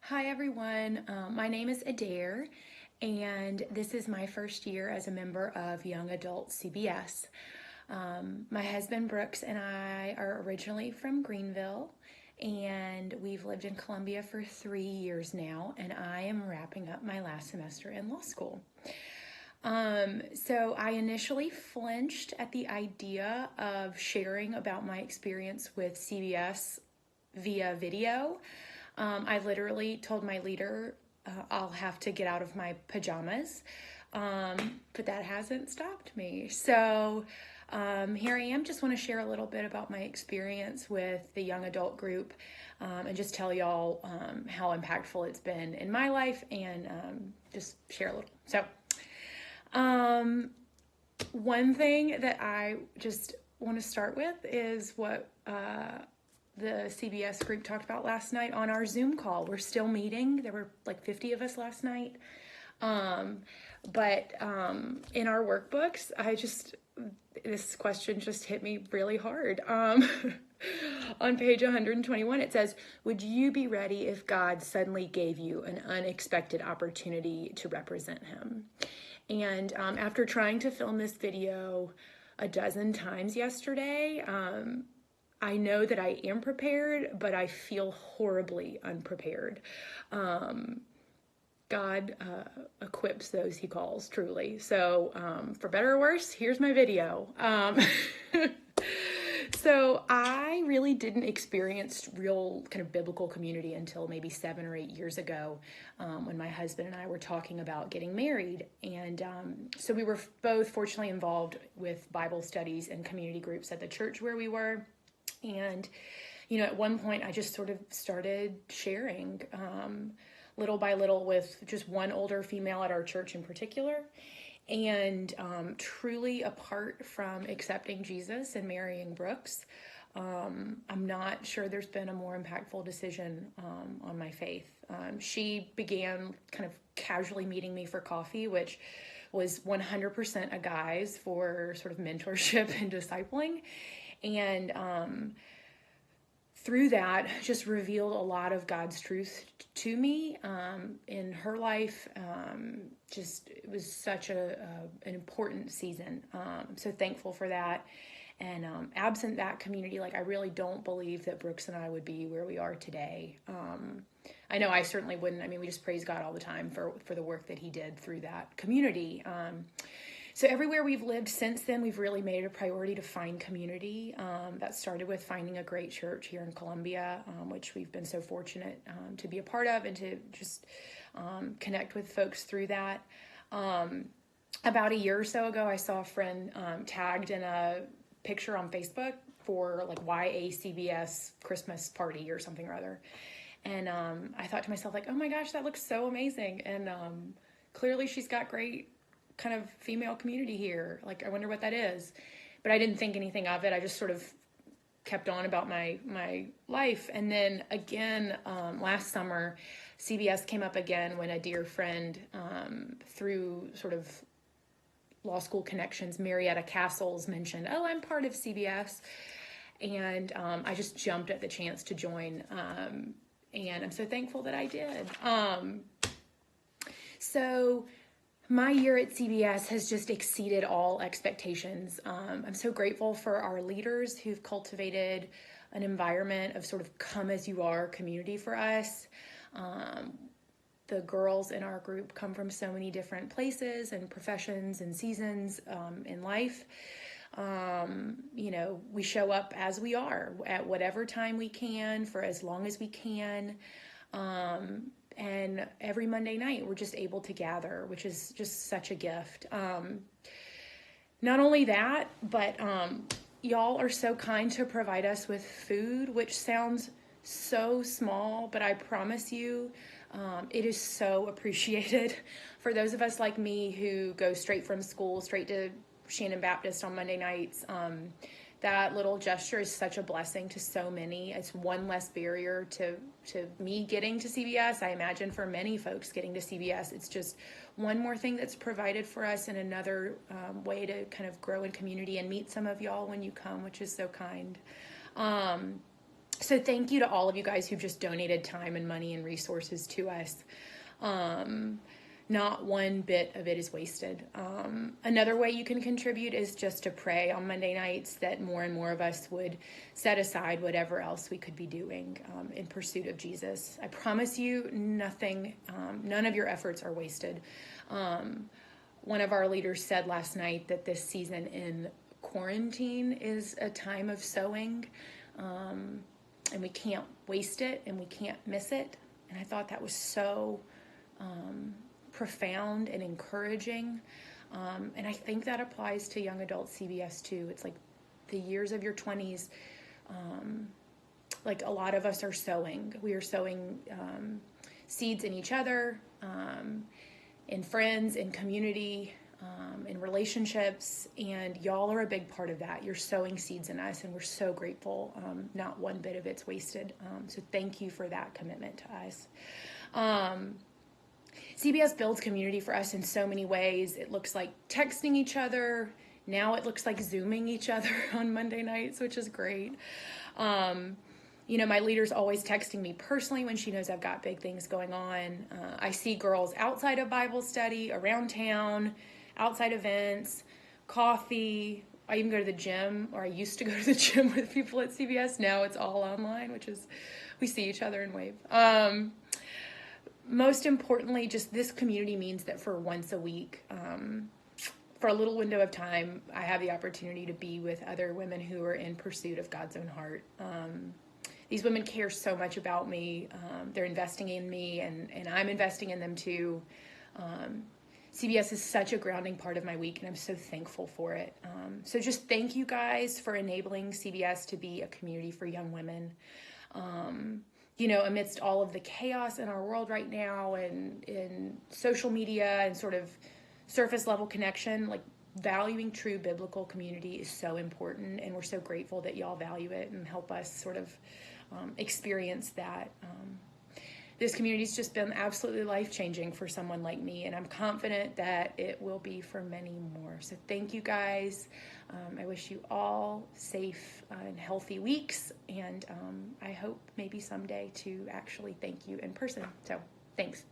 Hi everyone, my name is Adair, and this is my first year as a member of Young Adult CBS. My husband Brooks and I are originally from Greenville, and we've lived in Columbia for 3 years now, and I am wrapping up my last semester in law school. So I initially flinched at the idea of sharing about my experience with CBS via video. I literally told my leader I'll have to get out of my pajamas, but that hasn't stopped me. So here I am. Just want to share a little bit about my experience with the young adult group and just tell y'all how impactful it's been in my life and just share a little. So one thing that I just want to start with is what the CBS group talked about last night on our Zoom call. We're still meeting. There were like 50 of us last night. But in our workbooks, this question just hit me really hard. On page 121, it says, would you be ready if God suddenly gave you an unexpected opportunity to represent him? And after trying to film this video a dozen times yesterday, I know that I am prepared, but I feel horribly unprepared. God equips those he calls, truly. So for better or worse, here's my video. So I really didn't experience real kind of biblical community until maybe 7 or 8 years ago when my husband and I were talking about getting married. And so we were both fortunately involved with Bible studies and community groups at the church where we were. And, at one point I just sort of started sharing little by little with just one older female at our church in particular. And truly apart from accepting Jesus and marrying Brooks, I'm not sure there's been a more impactful decision on my faith. She began kind of casually meeting me for coffee, which was 100% a guise for sort of mentorship and discipling. And through that, just revealed a lot of God's truth to me in her life. It was such an important season. I'm so thankful for that. And absent that community, I really don't believe that Brooks and I would be where we are today. I know I certainly wouldn't. I mean, we just praise God all the time for the work that he did through that community. So everywhere we've lived since then, we've really made it a priority to find community. That started with finding a great church here in Columbia, which we've been so fortunate to be a part of and to just connect with folks through that. About a year or so ago, I saw a friend tagged in a picture on Facebook for YACBS Christmas party or something or other. And I thought to myself, oh my gosh, that looks so amazing. And clearly she's got great kind of female community here. I wonder what that is. But I didn't think anything of it. I just sort of kept on about my life. And then again, last summer, CBS came up again when a dear friend through sort of law school connections, Marietta Castles, mentioned, I'm part of CBS. And I just jumped at the chance to join. And I'm so thankful that I did. So my year at CBS has just exceeded all expectations. I'm so grateful for our leaders who've cultivated an environment of sort of come as you are community for us. The girls in our group come from so many different places and professions and seasons in life. We show up as we are at whatever time we can for as long as we can. And every Monday night, we're just able to gather, which is just such a gift. Not only that, but y'all are so kind to provide us with food, which sounds so small, but I promise you, it is so appreciated. For those of us like me who go straight from school, straight to Shannon Baptist on Monday nights, that little gesture is such a blessing to so many. It's one less barrier to me getting to CBS. I imagine for many folks getting to CBS, it's just one more thing that's provided for us and another way to kind of grow in community and meet some of y'all when you come, which is so kind. So thank you to all of you guys who've just donated time and money and resources to us. Not one bit of it is wasted. Another way you can contribute is just to pray on Monday nights that more and more of us would set aside whatever else we could be doing in pursuit of Jesus. I promise you, none of your efforts are wasted. One of our leaders said last night that this season in quarantine is a time of sowing, and we can't waste it and we can't miss it. And I thought that was so profound and encouraging. And I think that applies to young adult CBS too. It's like the years of your 20s, like a lot of us are sowing. We are sowing seeds in each other, in friends, in community, in relationships, and y'all are a big part of that. You're sowing seeds in us, and we're so grateful. Not one bit of it's wasted. So thank you for that commitment to us. CBS builds community for us in so many ways. It looks like texting each other. Now it looks like Zooming each other on Monday nights, which is great. My leader's always texting me personally when she knows I've got big things going on. I see girls outside of Bible study, around town, outside events, coffee. I even go to the gym, or I used to go to the gym with people at CBS. Now it's all online, which is, we see each other and wave. Most importantly, just this community means that for once a week, for a little window of time, I have the opportunity to be with other women who are in pursuit of God's own heart. These women care so much about me. They're investing in me, and I'm investing in them too. CBS is such a grounding part of my week, and I'm so thankful for it. So just thank you guys for enabling CBS to be a community for young women. Amidst all of the chaos in our world right now, and in social media and sort of surface level connection, like valuing true biblical community is so important, and we're so grateful that y'all value it and help us sort of experience that. This community's just been absolutely life-changing for someone like me, and I'm confident that it will be for many more. So thank you guys. I wish you all safe and healthy weeks, and I hope maybe someday to actually thank you in person. So thanks.